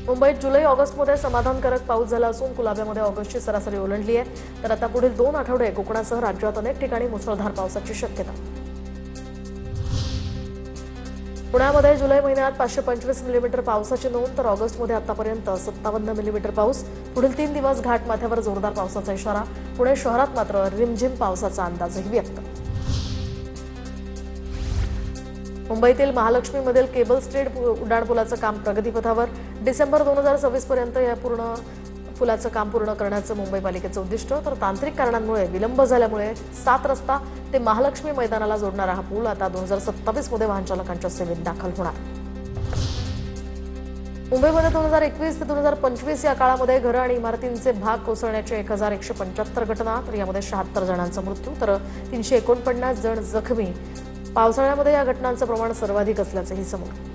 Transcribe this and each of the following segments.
मुंबईत जुलै-ऑगस्टमध्ये समाधानकारक पाऊस झाला असून कुलाब्यामध्ये ऑगस्टची सरासरी ओलांडली आहे। तर आता पुढील 2 आठवडे कोकणासह राज्यात अनेक ठिकाणी मुसळधार पावसाची शक्यता। पुण्यामध्ये जुलै महिन्यात 525 मिलीमीटर पावसाची नोंद, तर ऑगस्टमध्ये आतापर्यंत 57 मिलीमीटर पाऊस। पुढील 3 दिवस घाटमाथ्यावर जोरदार पावसाचा इशारा। पुणे शहरात मात्र रिमझिम पावसाचा अंदाजही व्यक्त। मुंबईतील महालक्ष्मीमधील केबल स्ट्रीट उड्डाणपुलाचं काम प्रगतीपथावर। डिसेंबर 2026 पर्यंत या पुलाचं काम पूर्ण करण्याचं मुंबई पालिकेचं उद्दिष्ट। तर तांत्रिक कारणांमुळे विलंब झाल्यामुळे 7 रस्ता ते महालक्ष्मी मैदानाला जोडणारा हा पूल आता 2027 मध्ये वाहनचालकांच्या सेवेत दाखल होणार। मुंबईमध्ये 2021 ते 2025 या काळामध्ये घरं आणि इमारतींचे भाग कोसळण्याच्या 1175 घटना, तर यामध्ये 76 जणांचा मृत्यू तर 349 जण जखमी। पावसाळ्यामध्ये या घटनांचं प्रमाण सर्वाधिक असल्याचंही समोर।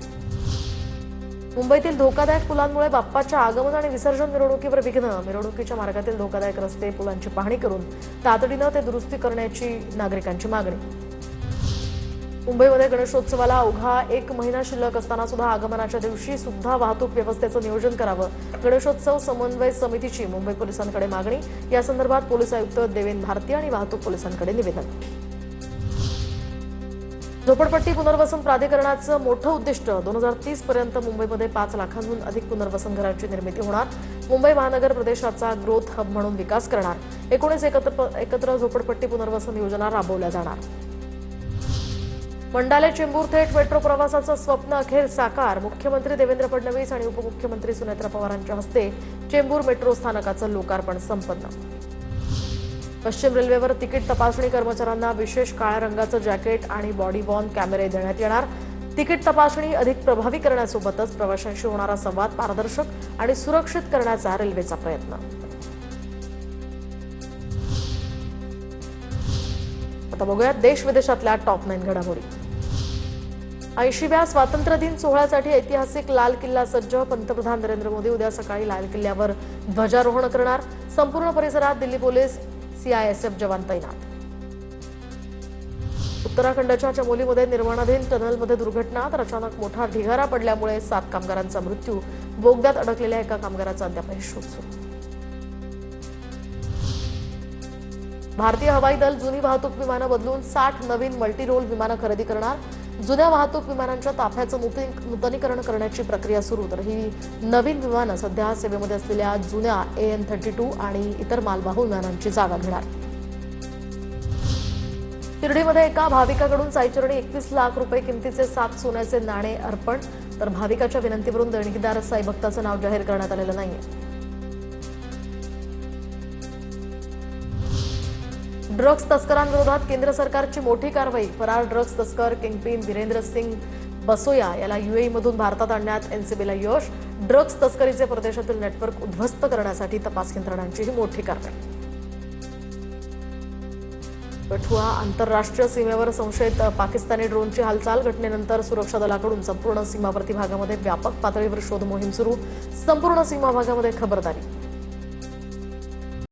मुंबईतील धोकादायक पुलांमुळे बाप्पाच्या आगमन आणि विसर्जन मिरवणुकीवर विघ्न। मिरवणुकीच्या मार्गातील धोकादायक रस्ते पुलांची पाहणी करून तातडीनं ते दुरुस्ती करण्याची नागरिकांची मागणी। मुंबईमध्ये गणेशोत्सवाला अवघा 1 महिना शिल्लक असताना सुद्धा आगमनाच्या दिवशी सुद्धा वाहतूक व्यवस्थेचं नियोजन करावं। गणेशोत्सव समन्वय समितीची मुंबई पोलिसांकडे मागणी। या संदर्भात पोलीस आयुक्त देवेंद्र भारती आणि वाहतूक पोलिसांकडे निवेदन। झोपडपट्टी पुनर्वसन प्राधिकरणाचं मोठं उद्दिष्ट 2030 पर्यंत मुंबईमध्ये 5 लाखांहून अधिक पुनर्वसन घरांची निर्मिती होणार। मुंबई महानगर प्रदेशाचा ग्रोथ हब म्हणून विकास करणार। 19 एकत्र झोपडपट्टी पुनर्वसन योजना राबवल्या जाणार। मंडाले चेंबूर थेट मेट्रो प्रवासाचं स्वप्न अखेर साकार। मुख्यमंत्री देवेंद्र फडणवीस आणि उपमुख्यमंत्री सुनेत्रा पवारांच्या हस्ते चेंबूर मेट्रो स्थानकाचं लोकार्पण संपन्न। पश्चिम रेल्वेवर तिकीट तपासणी कर्मचाऱ्यांना विशेष काळ्या रंगाचं जॅकेट आणि बॉडी वॉर्न कॅमेरे देण्यात येणार। तिकीट तपासणी अधिक प्रभावी करण्यासोबतच प्रवाशांशी होणारा संवाद पारदर्शक आणि सुरक्षित करण्याचा रेल्वेचा प्रयत्न। आता बघूया देश विदेशातल्या टॉप 9 घडामोडी। 80व्या स्वातंत्र्य दिन सोहळ्यासाठी ऐतिहासिक लाल किल्ला सज्ज। पंतप्रधान नरेंद्र मोदी उद्या सकाळी लाल किल्ल्यावर ध्वजारोहण करणार। संपूर्ण परिसरात दिल्ली पोलीस CISF जवान तैनात। उत्तराखंडच्या चमोलीमध्ये निर्माणाधीन टनलमध्ये दुर्घटना, तर अचानक मोठा ढिगारा पडल्यामुळे 7 कामगारांचा मृत्यू। बोगद्यात अडकलेल्या एका कामगाराचा अद्यापही शोध सुरू। भारतीय हवाई दल जुनी वाहतूक विमानं बदलून 60 नवीन मल्टी-रोल विमानं खरेदी करणार। जुन्या वाहतूक विमानांच्या ताफ्याचं नूतनीकरण करण्याची प्रक्रिया सुरू। तर ही नवीन विमानं सध्या सेवेमध्ये असलेल्या जुन्या AN-32 आणि इतर मालवाहू विमानांची जागा घेणार। शिर्डीमध्ये एका भाविकाकडून साईचरणी 21 लाख रुपये किमतीचे 7 सोन्याचे नाणे अर्पण। तर भाविकाच्या विनंतीवरून देणगीदार साई भक्ताचं नाव जाहीर करण्यात आलेलं नाहीये। ड्रग्ज तस्करांविरोधात केंद्र सरकारची मोठी कारवाई। फरार ड्रग्ज तस्कर किंगपिन वीरेंद्र सिंग बसोया याला UAE मधून भारतात आणण्यात NCBला यश। ड्रग्ज तस्करीचे परदेशातील नेटवर्क उद्ध्वस्त करण्यासाठी तपास यंत्रणांचीही मोठी कारवाई। कठुआ आंतरराष्ट्रीय सीमेवर संशयित पाकिस्तानी ड्रोनची हालचाल। घटनेनंतर सुरक्षा दलाकडून संपूर्ण सीमावर्ती भागामध्ये व्यापक पातळीवर शोध मोहीम सुरू। संपूर्ण सीमा भागामध्ये खबरदारी।